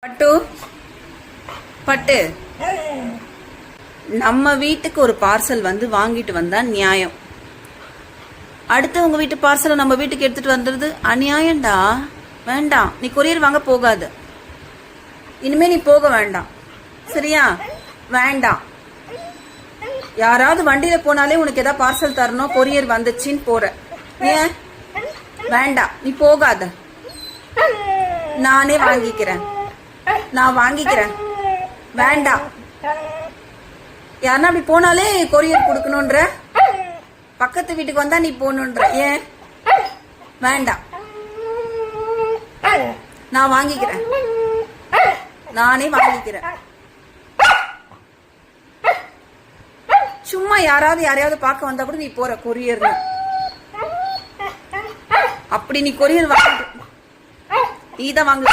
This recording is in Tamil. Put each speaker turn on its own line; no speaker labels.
பட்டு பட்டு நம்ம வீட்டுக்கு ஒரு பார்சல் வந்து வாங்கிட்டு வந்தா நியாயம். அடுத்து உங்க வீட்டு பார்சலை நம்ம வீட்டுக்கு எடுத்துட்டு வந்துடுது அநியாயம்டா. வேண்டாம், நீ கொரியர் வாங்க போகாது. இனிமே நீ போக வேண்டாம், சரியா? வேண்டாம். யாராவது வண்டியில போனாலே உனக்கு ஏதாவது பார்சல் தரணும், கொரியர் வந்துச்சுன்னு போற. ஏன் வேண்டாம், நீ போகாத. நானே வாங்கிக்கிறேன், நான் வாங்கிக்கிறேன். வேண்டாம். யாருன்னா அப்படி போனாலே கொரியர் கொடுக்கணும்ன்ற, பக்கத்து வீட்டுக்கு வந்தா நீ போகணுன்ற. ஏன் வேண்டாம், நான் வாங்கிக்கிறேன், நானே வாங்கிக்கிறேன். சும்மா யாரையாவது பார்க்க வந்தா கூட நீ போற கொரியர். அப்படி நீ கொரியர் வாங்க, நீ தான் வாங்க.